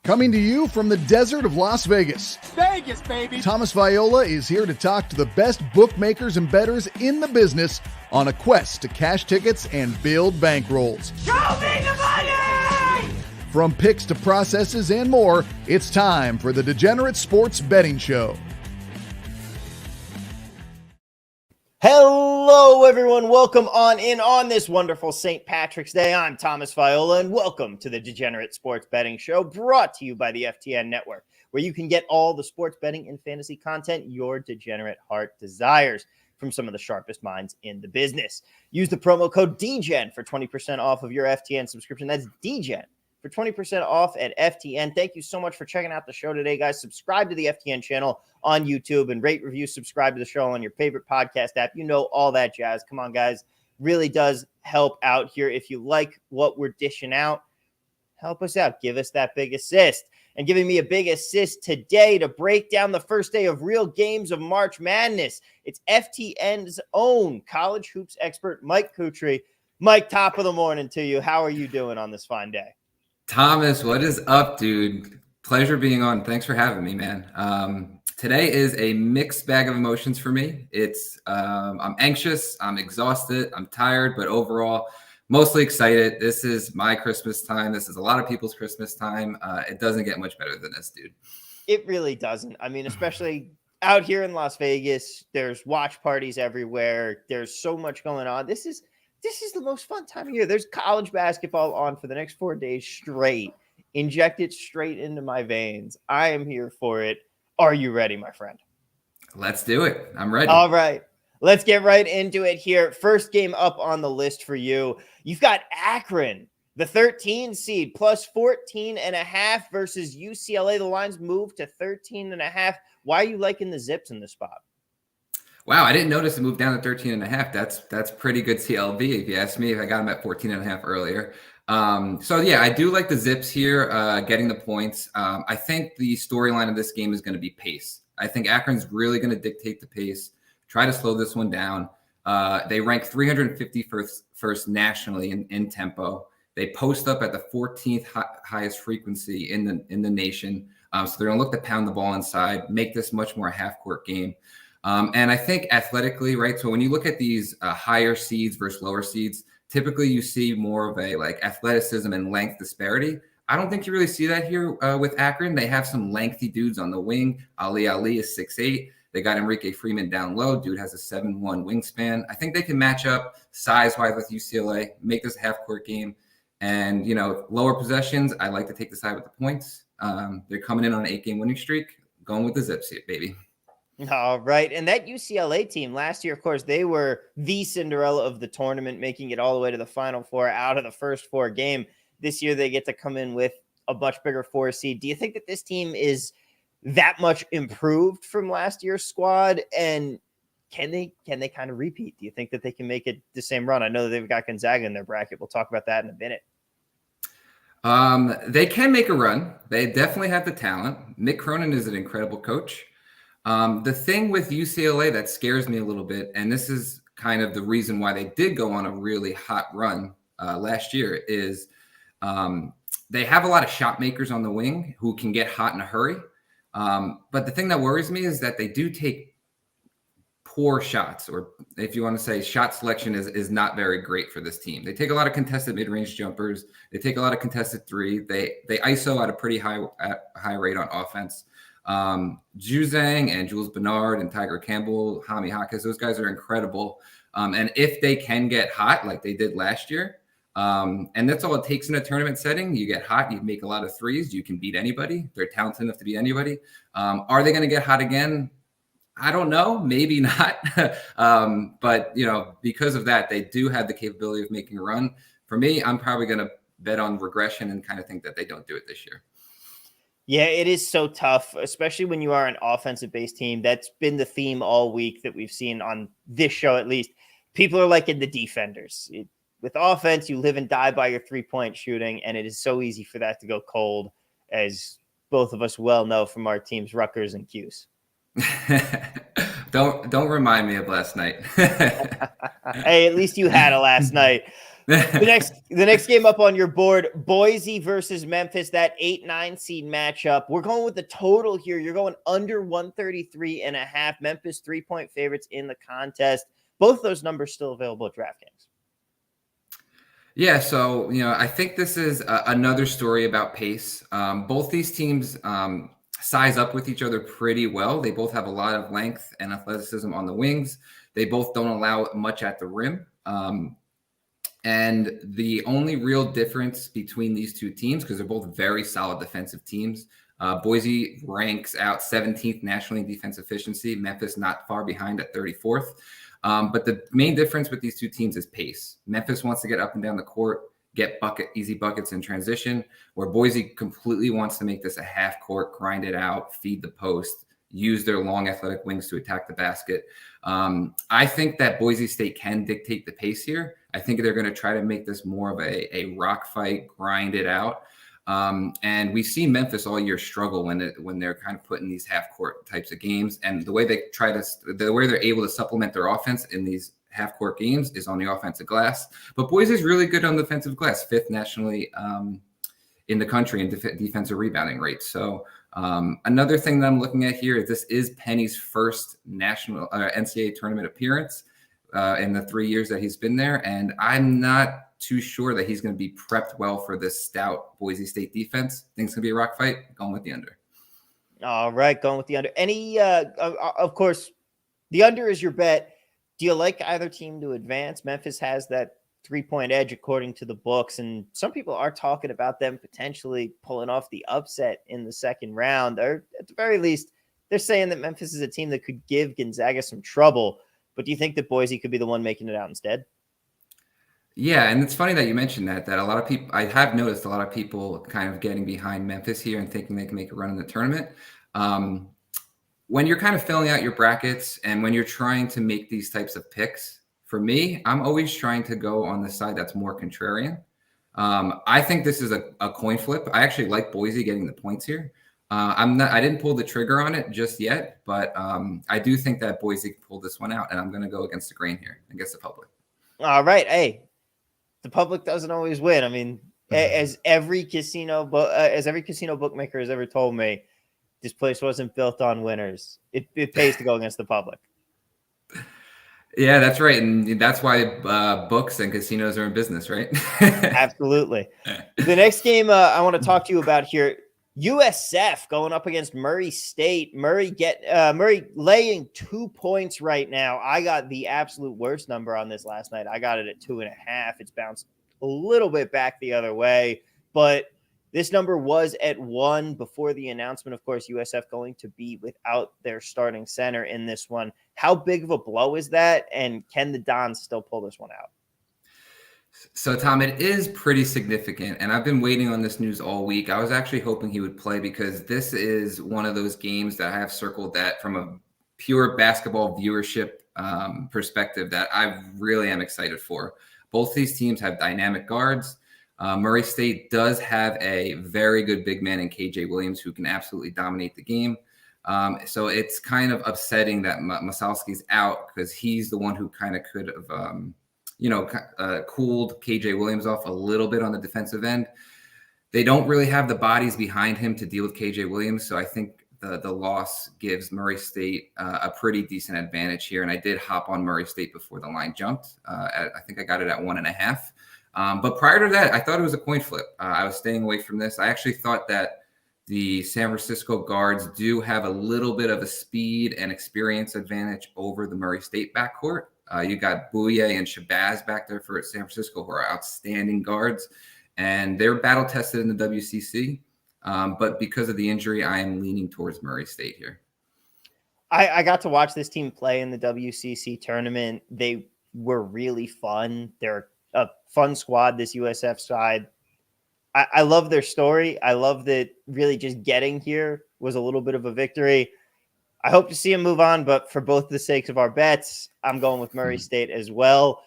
Coming to you from the desert of Las Vegas. Vegas, baby! Thomas Viola is here to talk to the best bookmakers and bettors in the business on a quest to cash tickets and build bankrolls. Show me the money! From picks to processes and more, it's time for the Degenerate Sports Betting Show. Hello, everyone. Welcome on in on this wonderful St. Patrick's Day. I'm Thomas Viola, and welcome to the Degenerate Sports Betting Show, brought to you by the FTN Network, where you can get all the sports betting and fantasy content your degenerate heart desires from some of the sharpest minds in the business. Use the promo code DGEN for 20% off of your FTN subscription. That's DGEN for 20% off at FTN. Thank you so much for checking out the show today, guys. Subscribe to the FTN channel on YouTube and rate, review, subscribe to the show on your favorite podcast app. You know, all that jazz. Come on, guys. Really does help out here. If you like what we're dishing out, help us out. Give us that big assist. And giving me a big assist today to break down the first day of real games of March Madness, it's FTN's own college hoops expert, Mike Cutri. Mike, top of the morning to you. How are you doing on this fine day? Thomas, what is up, dude? Pleasure being on. Thanks for having me, man. Today is a mixed bag of emotions for me. I'm anxious, I'm exhausted, I'm tired, but overall, mostly excited. This is my Christmas time. This is a lot of people's Christmas time. It doesn't get much better than this, dude. It really doesn't. I mean, especially out here in Las Vegas, there's watch parties everywhere. There's so much going on. This is the most fun time of year. There's college basketball on for the next 4 days straight. Inject it straight into my veins. I am here for it. Are you ready, my friend? Let's do it. I'm ready. All right. Let's get right into it here. First game up on the list for you. You've got Akron, the 13 seed, plus 14.5 versus UCLA. The lines moved to 13.5. Why are you liking the Zips in this spot? Wow, I didn't notice it moved down to 13.5. That's pretty good CLV, if you ask me. If I got them at 14.5 earlier. So yeah, I do like the Zips here, getting the points. I think the storyline of this game is going to be pace. I think Akron's really going to dictate the pace, try to slow this one down. They rank 351st nationally in tempo. They post up at the 14th highest frequency in the nation. So they're going to look to pound the ball inside, make this much more a half-court game. And I think athletically, right? So when you look at these higher seeds versus lower seeds, typically you see more of a like athleticism and length disparity. I don't think you really see that here with Akron. They have some lengthy dudes on the wing. Ali is 6'8". They got Enrique Freeman down low. Dude has a 7'1" wingspan. I think they can match up size-wise with UCLA, make this a half-court game. And, you know, lower possessions, I like to take the side with the points. They're coming in on an 8-game winning streak. Going with the Zips here, baby. All right. And that UCLA team last year, of course, they were the Cinderella of the tournament, making it all the way to the Final Four out of the first 4 game. This year, they get to come in with a much bigger 4 seed. Do you think that this team is that much improved from last year's squad? And can they kind of repeat? Do you think that they can make it the same run? I know that they've got Gonzaga in their bracket. We'll talk about that in a minute. They can make a run. They definitely have the talent. Mick Cronin is an incredible coach. The thing with UCLA that scares me a little bit, and this is kind of the reason why they did go on a really hot run last year, is they have a lot of shot makers on the wing who can get hot in a hurry. But the thing that worries me is that they do take poor shots, or if you want to say shot selection is not very great for this team. They take a lot of contested mid-range jumpers. They take a lot of contested three. They ISO at a pretty high rate on offense. Juzang and Jules Bernard and Tiger Campbell, Hami Hakas, those guys are incredible. And if they can get hot like they did last year, and that's all it takes in a tournament setting, you get hot, you make a lot of threes, you can beat anybody. They're talented enough to beat anybody. Are they going to get hot again? I don't know, maybe not. But you know, because of that, they do have the capability of making a run. For me, I'm probably going to bet on regression and kind of think that they don't do it this year. Yeah, it is so tough, especially when you are an offensive-based team. That's been the theme all week that we've seen on this show, at least. People are liking the defenders. With offense, you live and die by your three-point shooting, and it is so easy for that to go cold, as both of us well know from our teams, Rutgers and Cuse. Don't remind me of last night. Hey, at least you had it last night. The next game up on your board, Boise versus Memphis, that 8-9 seed matchup. We're going with the total here. You're going under 133.5. Memphis 3-point favorites in the contest. Both those numbers still available at DraftKings. Yeah, so I think this is another story about pace. Both these teams size up with each other pretty well. They both have a lot of length and athleticism on the wings. They both don't allow much at the rim. And the only real difference between these two teams, because they're both very solid defensive teams, Boise ranks out 17th nationally in defense efficiency. Memphis not far behind at 34th. But the main difference with these two teams is pace. Memphis wants to get up and down the court, get easy buckets in transition, where Boise completely wants to make this a half court, grind it out, feed the post, use their long athletic wings to attack the basket. I think that Boise State can dictate the pace here. I think they're going to try to make this more of a rock fight, grind it out. And we've seen Memphis all year struggle when they're kind of put in these half court types of games. And the way they're able to supplement their offense in these half court games is on the offensive glass. But Boise is really good on the defensive glass, 5th nationally in the country in defensive rebounding rate. So another thing that I'm looking at here is this is Penny's first national NCAA tournament appearance in the 3 years that he's been there. And I'm not too sure that he's going to be prepped well for this stout Boise State defense. Think it's going to be a rock fight. Going with the under. All right, going with the under. Of course, the under is your bet. Do you like either team to advance? Memphis has that 3-point edge according to the books, and some people are talking about them potentially pulling off the upset in the second round. Or at the very least, they're saying that Memphis is a team that could give Gonzaga some trouble. But do you think that Boise could be the one making it out instead? Yeah, and it's funny that you mentioned that a lot of people, I have noticed a lot of people kind of getting behind Memphis here and thinking they can make a run in the tournament. When you're kind of filling out your brackets and when you're trying to make these types of picks, for me, I'm always trying to go on the side that's more contrarian. I think this is a coin flip. I actually like Boise getting the points here. I didn't pull the trigger on it just yet, but I do think that Boise pulled this one out, and I'm going to go against the grain here, against the public. All right. Hey, the public doesn't always win. I mean, as every casino bookmaker has ever told me, this place wasn't built on winners. It pays to go against the public. Yeah, that's right. And that's why books and casinos are in business, right? Absolutely. The next game I want to talk to you about here, USF going up against Murray State. Murray laying 2 points right now. I got the absolute worst number on this last night. I got it at 2.5. It's bounced a little bit back the other way, but this number was at 1 before the announcement. Of course, USF going to be without their starting center in this one. How big of a blow is that? And can the Dons still pull this one out? So, Tom, it is pretty significant, and I've been waiting on this news all week. I was actually hoping he would play because this is one of those games that I have circled that from a pure basketball viewership perspective that I really am excited for. Both these teams have dynamic guards. Murray State does have a very good big man in KJ Williams who can absolutely dominate the game. So it's kind of upsetting that Masalski's out because he's the one who kind of could have cooled KJ Williams off a little bit on the defensive end. They don't really have the bodies behind him to deal with KJ Williams. So I think the loss gives Murray State a pretty decent advantage here. And I did hop on Murray State before the line jumped. I think I got it at 1.5. But prior to that, I thought it was a coin flip. I was staying away from this. I actually thought that the San Francisco guards do have a little bit of a speed and experience advantage over the Murray State backcourt. You got Bouye and Shabazz back there for San Francisco, who are outstanding guards, and they're battle tested in the WCC. But because of the injury, I am leaning towards Murray State here. I got to watch this team play in the WCC tournament. They were really fun. They're a fun squad, this USF side. I love their story. I love that really just getting here was a little bit of a victory. I hope to see him move on, but for both the sakes of our bets, I'm going with Murray State as well.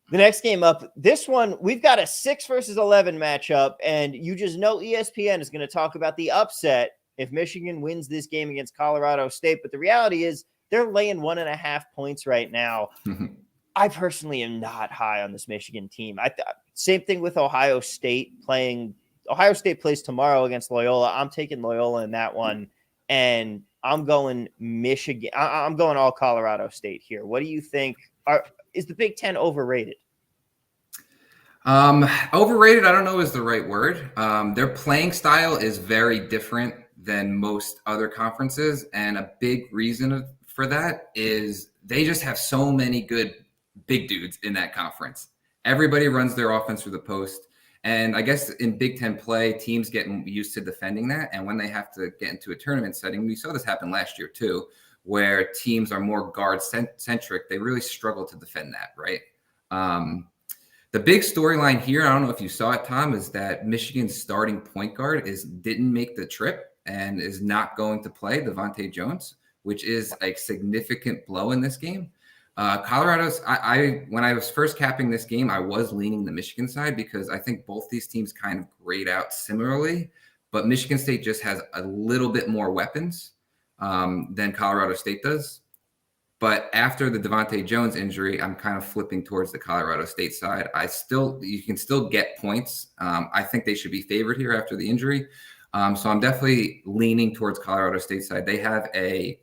The next game up, this one, we've got a 6 versus 11 matchup, and you just know ESPN is going to talk about the upset if Michigan wins this game against Colorado State. But the reality is they're laying 1.5 points right now. I personally am not high on this Michigan team. Same thing with Ohio State playing. Ohio State plays tomorrow against Loyola. I'm taking Loyola in that one, and I'm going Michigan. I'm going all Colorado State here. What do you think? Is the Big Ten overrated? Overrated, I don't know is the right word. Their playing style is very different than most other conferences, and a big reason for that is they just have so many good big dudes in that conference. Everybody runs their offense through the post. And I guess in Big Ten play, teams get used to defending that. And when they have to get into a tournament setting, we saw this happen last year too, where teams are more guard-centric. They really struggle to defend that, right? The big storyline here, I don't know if you saw it, Tom, is that Michigan's starting point guard didn't make the trip and is not going to play, Devontae Jones, which is a significant blow in this game. Colorado's, when I was first capping this game, I was leaning the Michigan side because I think both these teams kind of grade out similarly, but Michigan State just has a little bit more weapons than Colorado State does. But after the Devontae Jones injury, I'm kind of flipping towards the Colorado State side. You can still get points. I think they should be favored here after the injury. So I'm definitely leaning towards Colorado State side. They have a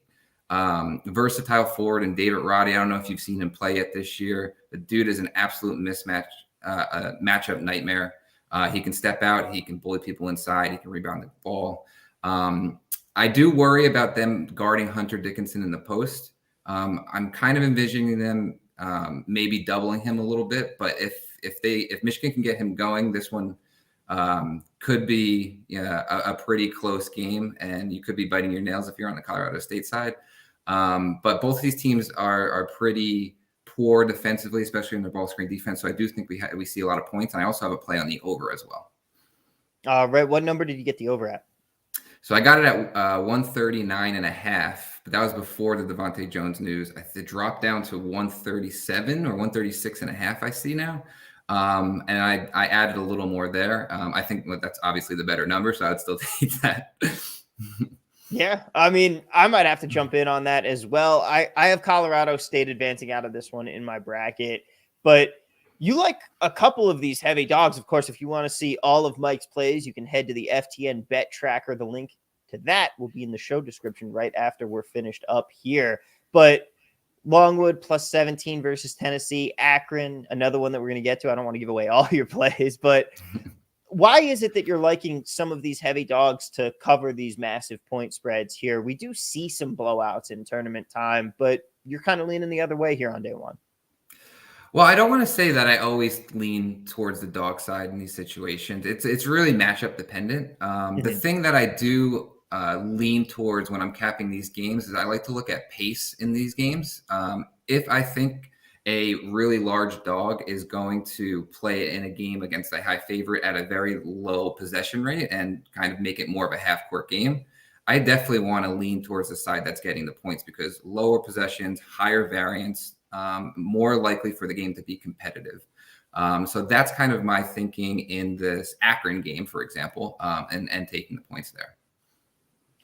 versatile forward in David Roddy. I don't know if you've seen him play yet this year. The dude is an absolute mismatch, matchup nightmare. He can step out. He can bully people inside. He can rebound the ball. I do worry about them guarding Hunter Dickinson in the post. I'm kind of envisioning them maybe doubling him a little bit, but if Michigan can get him going, this one could be a pretty close game, and you could be biting your nails if you're on the Colorado State side. But both of these teams are pretty poor defensively, especially in their ball screen defense. So I do think we see a lot of points, and I also have a play on the over as well. Right. What number did you get the over at? So I got it at 139.5, but that was before the Devontae Jones news. It dropped down to 137 or 136.5. I see now. And I added a little more there. I think that's obviously the better number, so I'd still take that. Yeah, I mean, I might have to jump in on that as well. I have Colorado State advancing out of this one in my bracket, but you like a couple of these heavy dogs. Of course, if you want to see all of Mike's plays, you can head to the FTN Bet Tracker. The link to that will be in the show description right after we're finished up here. But Longwood plus 17 versus Tennessee, Akron, another one that we're going to get to. I don't want to give away all your plays, but why is it that you're liking some of these heavy dogs to cover these massive point spreads here? We do see some blowouts in tournament time, but you're kind of leaning the other way here on day one. Well, I don't want to say that I always lean towards the dog side in these situations. It's really matchup dependent. The thing that I do lean towards when I'm capping these games is I like to look at pace in these games. If I think a really large dog is going to play in a game against a high favorite at a very low possession rate and kind of make it more of a half-court game, I definitely want to lean towards the side that's getting the points because lower possessions, higher variance, more likely for the game to be competitive. So that's kind of my thinking in this Akron game, for example, and taking the points there.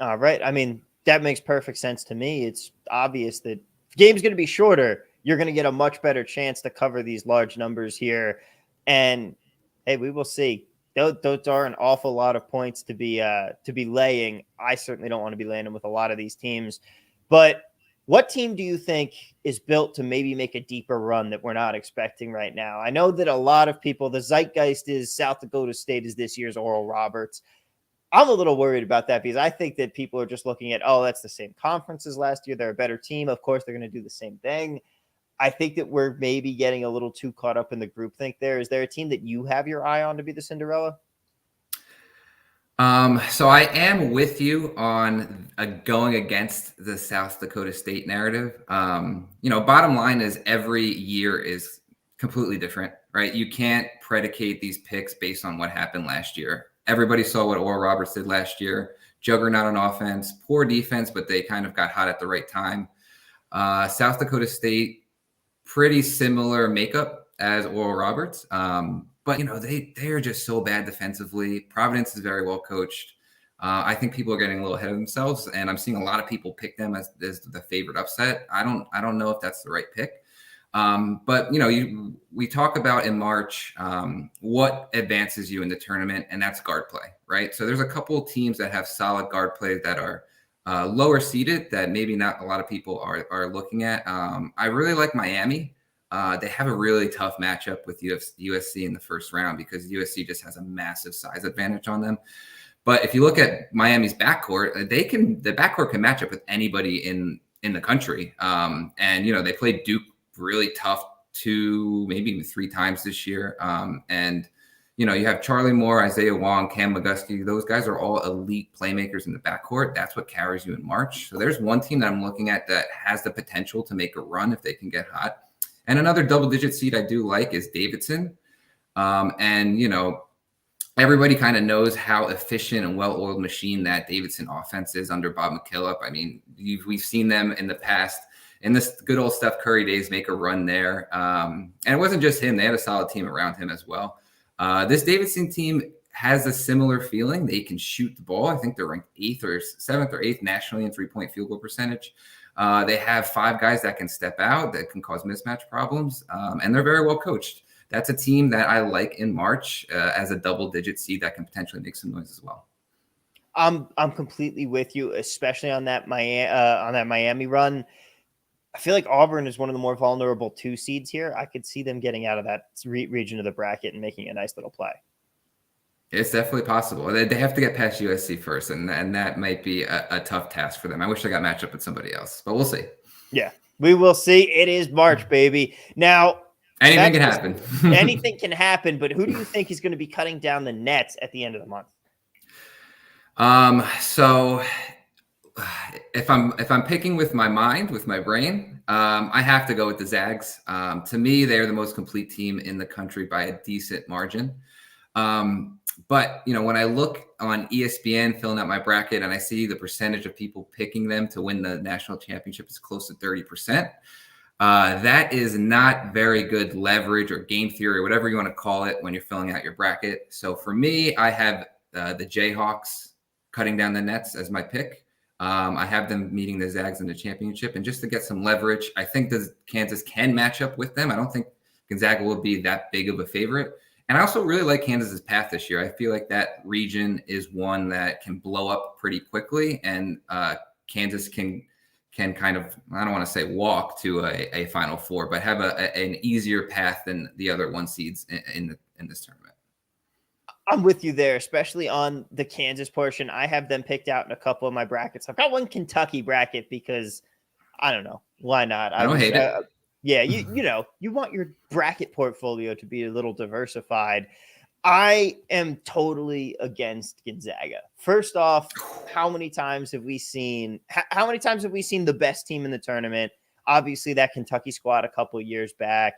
All right. I mean, that makes perfect sense to me. It's obvious that if the game's going to be shorter, you're going to get a much better chance to cover these large numbers here. And hey, we will see. Those are an awful lot of points to be laying. I certainly don't want to be landing with a lot of these teams. But what team do you think is built to maybe make a deeper run that we're not expecting right now? I know that a lot of people, the zeitgeist is South Dakota State is this year's Oral Roberts. I'm a little worried about that because I think that people are just looking at, oh, that's the same conference as last year. They're a better team. Of course, they're going to do the same thing. I think that we're maybe getting a little too caught up in the groupthink there. Is there a team that you have your eye on to be the Cinderella? So I am with you on going against the South Dakota State narrative. Bottom line is every year is completely different, right? You can't predicate these picks based on what happened last year. Everybody saw what Oral Roberts did last year. Juggernaut on offense, poor defense, but they kind of got hot at the right time. South Dakota State, pretty similar makeup as Oral Roberts. But, they are just so bad defensively. Providence is very well coached. I think people are getting a little ahead of themselves, and I'm seeing a lot of people pick them as the favorite upset. I don't know if that's the right pick. But we talk about in March what advances you in the tournament, and that's guard play, right? So there's a couple of teams that have solid guard play that are lower seeded that maybe not a lot of people are looking at. I really like Miami. They have a really tough matchup with USC in the first round because USC just has a massive size advantage on them. But if you look at Miami's backcourt, the backcourt can match up with anybody in the country. And they played Duke really tough maybe even 3 times this year. And you have Charlie Moore, Isaiah Wong, Cam McGusky. Those guys are all elite playmakers in the backcourt. That's what carries you in March. So there's one team that I'm looking at that has the potential to make a run if they can get hot. And another double-digit seed I do like is Davidson. Everybody kind of knows how efficient and well-oiled machine that Davidson offense is under Bob McKillop. I mean, we've seen them in the past, in this good old Steph Curry days, make a run there. And it wasn't just him. They had a solid team around him as well. This Davidson team has a similar feeling. They can shoot the ball. I think they're ranked 7th or 8th nationally in three-point field goal percentage. They have 5 guys that can step out, that can cause mismatch problems, and they're very well coached. That's a team that I like in March as a double-digit seed that can potentially make some noise as well. I'm completely with you, especially on that Miami run. I feel like Auburn is one of the more vulnerable 2 seeds here. I could see them getting out of that region of the bracket and making a nice little play. It's definitely possible. They have to get past USC first, and that might be a tough task for them. I wish they got matched up with somebody else, but we'll see. Yeah, we will see. It is March, baby. Now, anything can happen. Anything can happen, but who do you think is going to be cutting down the nets at the end of the month? So if I'm picking with my mind, with my brain, I have to go with the Zags. To me, they're the most complete team in the country by a decent margin. But when I look on ESPN filling out my bracket and I see the percentage of people picking them to win the national championship is close to 30%. That is not very good leverage or game theory or whatever you want to call it when you're filling out your bracket. So for me, I have the Jayhawks cutting down the nets as my pick. I have them meeting the Zags in the championship. And just to get some leverage, I think Kansas can match up with them. I don't think Gonzaga will be that big of a favorite. And I also really like Kansas's path this year. I feel like that region is one that can blow up pretty quickly. And Kansas can kind of, I don't want to say walk to a Final Four, but have an easier path than the other 1 seeds in this tournament. I'm with you there, especially on the Kansas portion. I have them picked out in a couple of my brackets. I've got one Kentucky bracket because I don't know. Why not? I don't hate it. Yeah, you want your bracket portfolio to be a little diversified. I am totally against Gonzaga. First off, how many times have we seen the best team in the tournament? Obviously, that Kentucky squad a couple of years back.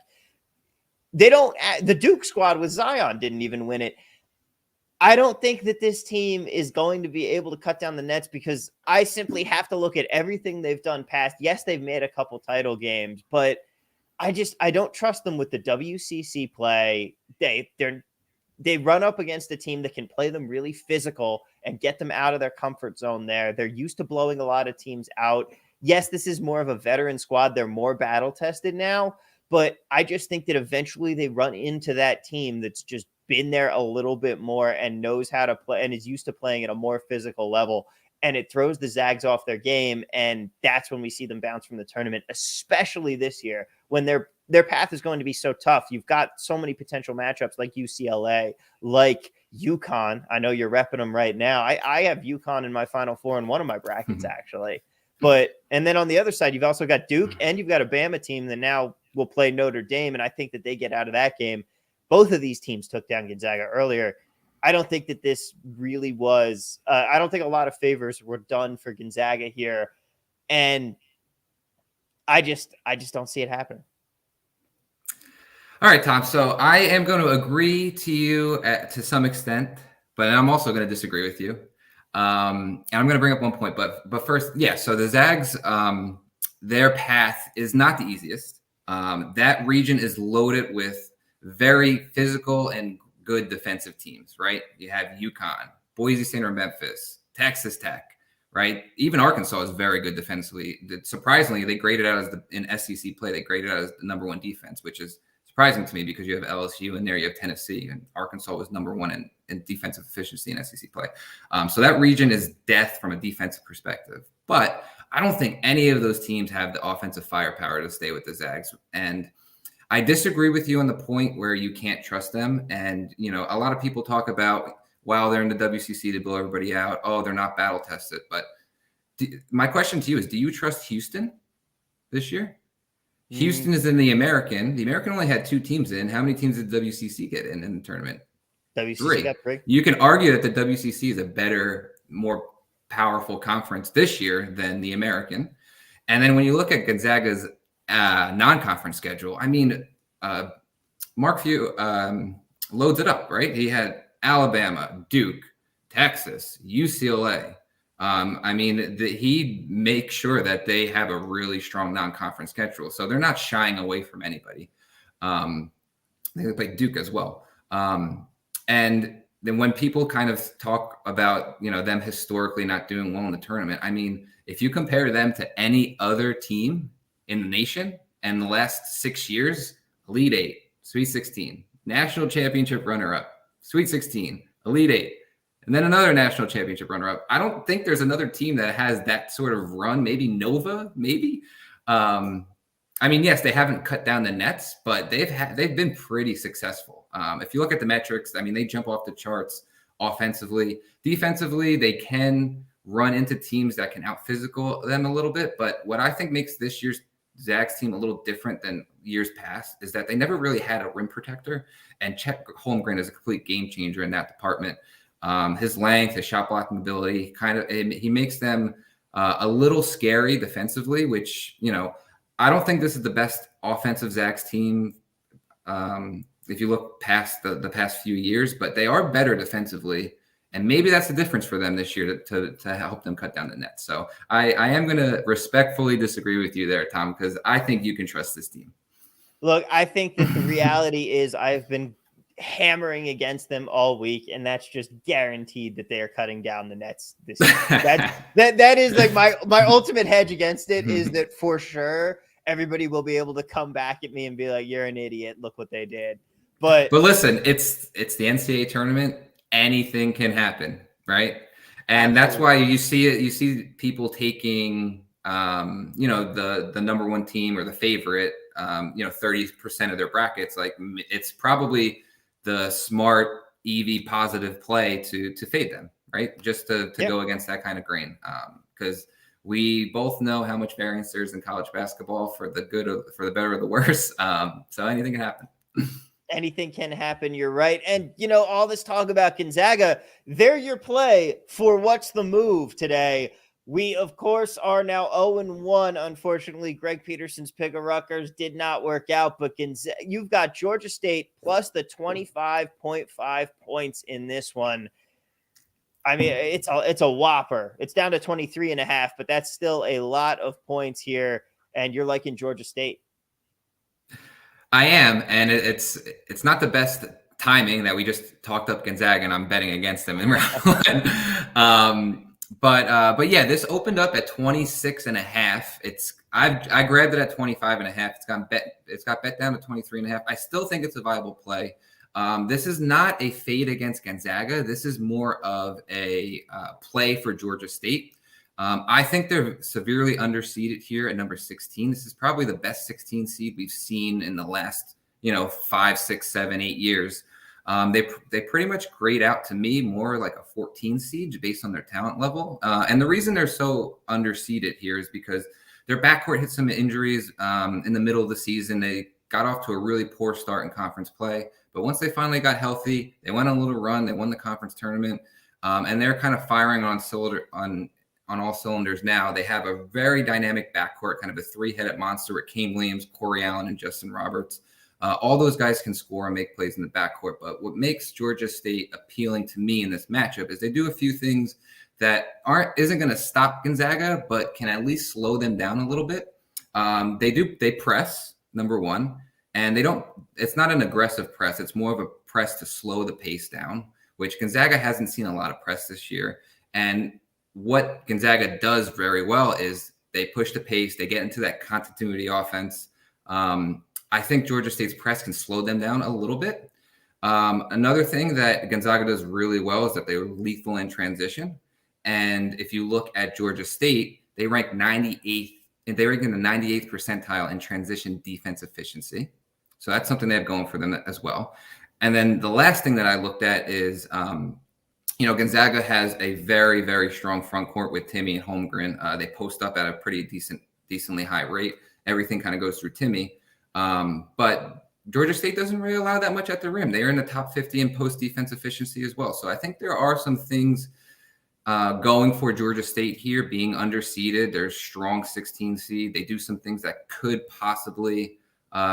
The Duke squad with Zion didn't even win it. I don't think that this team is going to be able to cut down the nets because I simply have to look at everything they've done past. Yes, they've made a couple title games, but I don't trust them with the WCC play. They run up against a team that can play them really physical and get them out of their comfort zone there. They're used to blowing a lot of teams out. Yes, this is more of a veteran squad. They're more battle tested now, but I just think that eventually they run into that team that's just been there a little bit more and knows how to play and is used to playing at a more physical level. And it throws the Zags off their game. And that's when we see them bounce from the tournament, especially this year when their path is going to be so tough. You've got so many potential matchups like UCLA, like UConn. I know you're repping them right now. I have UConn in my Final Four in one of my brackets, actually. And then on the other side, you've also got Duke and you've got a Bama team that now will play Notre Dame. And I think that they get out of that game. Both of these teams took down Gonzaga earlier. I don't think that this really was I don't think a lot of favors were done for Gonzaga here. And I just don't see it happening. All right, Tom. So I am going to agree to you to some extent, but I'm also going to disagree with you. And I'm going to bring up one point, but first, yeah. So the Zags, their path is not the easiest. That region is loaded with very physical and good defensive teams, right? You have UConn, Boise State or Memphis, Texas Tech, right? Even Arkansas is very good defensively. Surprisingly, they graded out as in SEC play, they graded out as the number one defense, which is surprising to me because you have LSU in there, you have Tennessee, and Arkansas was number one in defensive efficiency in SEC play. So that region is death from a defensive perspective. But I don't think any of those teams have the offensive firepower to stay with the Zags. And I disagree with you on the point where you can't trust them. And, a lot of people talk about while they're in the WCC to blow everybody out, oh, they're not battle tested. But my question to you is, do you trust Houston this year? Houston is in the American. The American only had 2 teams in. How many teams did WCC get in the tournament? WCC got 3. You can argue that the WCC is a better, more powerful conference this year than the American. And then when you look at Gonzaga's non-conference schedule, I mean, Mark Few loads it up, right? He had Alabama, Duke, Texas, UCLA. He makes sure that they have a really strong non-conference schedule. So they're not shying away from anybody. They play Duke as well. And then when people kind of talk about, them historically not doing well in the tournament, I mean, if you compare them to any other team in the nation and the last 6 years, Elite 8, Sweet 16, national championship runner-up, Sweet 16, Elite 8, and then another national championship runner-up. I don't think there's another team that has that sort of run. Maybe Nova, maybe. Yes, they haven't cut down the nets, but they've been pretty successful. If you look at the metrics, they jump off the charts offensively. Defensively, they can run into teams that can out-physical them a little bit. But what I think makes this year's Zags team a little different than years past is that they never really had a rim protector, and Chet Holmgren is a complete game changer in that department. His length, his shot blocking ability, he makes them a little scary defensively, which, I don't think this is the best offensive Zags team if you look past the past few years, but they are better defensively. And maybe that's the difference for them this year to help them cut down the net. So I am going to respectfully disagree with you there, Tom, because I think you can trust this team. Look, I think that the reality is I've been hammering against them all week, and that's just guaranteed that they are cutting down the nets this year. that is like my ultimate hedge against it is that for sure everybody will be able to come back at me and be like, "You're an idiot. Look what they did." But listen, it's the NCAA tournament. Anything can happen, right? And absolutely. That's why you see it. You see people taking, the number one team or the favorite, 30% of their brackets. Like it's probably the smart EV positive play to fade them, right? Just to go against that kind of grain. Because we both know how much variance there's in college basketball for the good, for the better or the worse. So anything can happen. Anything can happen. You're right. And, all this talk about Gonzaga, they're your play for what's the move today. We, of course, are now 0-1. Unfortunately, Greg Peterson's pick of Rutgers did not work out, but you've got Georgia State plus the 25.5 points in this one. I mean, it's a whopper. It's down to 23.5, but that's still a lot of points here. And you're liking Georgia State. I am, and it's not the best timing that we just talked up Gonzaga and I'm betting against them in round one. But yeah, this opened up at 26.5. I grabbed it at 25.5. It's got bet down to 23.5. I still think it's a viable play. This is not a fade against Gonzaga. This is more of a play for Georgia State. I think they're severely underseeded here at number 16. This is probably the best 16 seed we've seen in the last, 5, 6, 7, 8 years. They pretty much grade out to me more like a 14 seed based on their talent level. And the reason they're so underseeded here is because their backcourt hit some injuries in the middle of the season. They got off to a really poor start in conference play. But once they finally got healthy, they went on a little run. They won the conference tournament. And they're kind of firing on all cylinders now. They have a very dynamic backcourt, kind of a three-headed monster with Kane Williams, Corey Allen, and Justin Roberts. All those guys can score and make plays in the backcourt. But what makes Georgia State appealing to me in this matchup is they do a few things that isn't going to stop Gonzaga, but can at least slow them down a little bit. They press, number one, and it's not an aggressive press. It's more of a press to slow the pace down, which Gonzaga hasn't seen a lot of press this year. And what Gonzaga does very well is they push the pace, they get into that continuity offense. I think Georgia State's press can slow them down a little bit. Another thing that Gonzaga does really well is that they're lethal in transition. And if you look at Georgia State, they rank 98th, and they rank in the 98th percentile in transition defense efficiency. So that's something they have going for them as well. And then the last thing that I looked at is, Gonzaga has a very, very strong front court with Timmy and Holmgren. They post up at a pretty decently high rate. Everything kind of goes through Timmy. But Georgia State doesn't really allow that much at the rim. They are in the top 50 in post defense efficiency as well. So I think there are some things going for Georgia State here, being underseeded. They're a strong 16 seed. They do some things that could possibly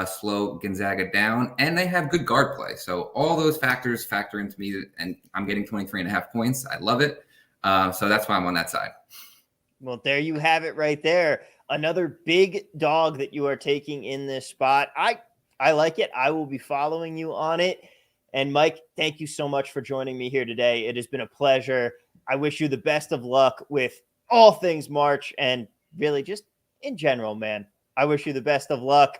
slow Gonzaga down, and they have good guard play. So all those factors factor into me, and I'm getting 23.5 points. I love it. So that's why I'm on that side. Well, there you have it right there. Another big dog that you are taking in this spot. I like it. I will be following you on it. And Mike, thank you so much for joining me here today. It has been a pleasure. I wish you the best of luck with all things March and really just in general, man. I wish you the best of luck.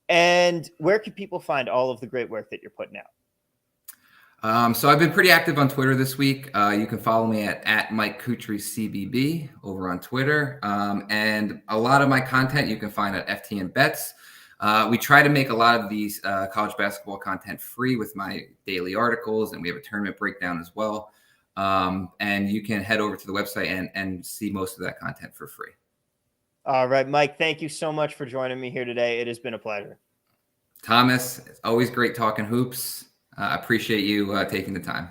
And where can people find all of the great work that you're putting out? So I've been pretty active on Twitter this week. You can follow me at Mike Cutri CBB over on Twitter. And a lot of my content you can find at FTN Bets. We try to make a lot of these college basketball content free with my daily articles, and we have a tournament breakdown as well. And you can head over to the website and see most of that content for free. All right, Mike, thank you so much for joining me here today. It has been a pleasure. Thomas, it's always great talking hoops. I appreciate you taking the time.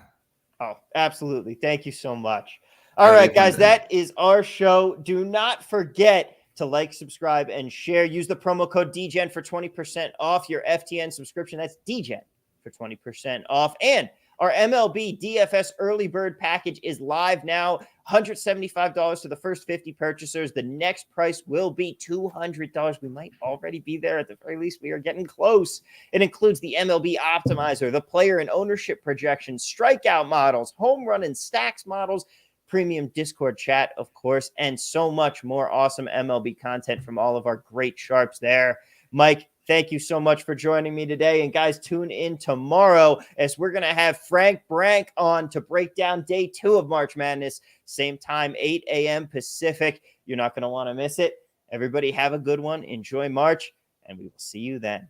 Oh, absolutely. Thank you so much. All right, guys, that is our show. Do not forget to like, subscribe, and share. Use the promo code DGEN for 20% off your FTN subscription. That's DGEN for 20% off. And our MLB DFS early bird package is live now. $175 to the first 50 purchasers. The next price will be $200. We might already be there. At the very least, we are getting close. It includes the MLB optimizer, the player and ownership projections, strikeout models, home run and stacks models, premium Discord chat, of course, and so much more awesome MLB content from all of our great sharps there. Mike, thank you so much for joining me today. And guys, tune in tomorrow as we're going to have Frank Brank on to break down day 2 of March Madness. Same time, 8 a.m. Pacific. You're not going to want to miss it. Everybody have a good one. Enjoy March, and we will see you then.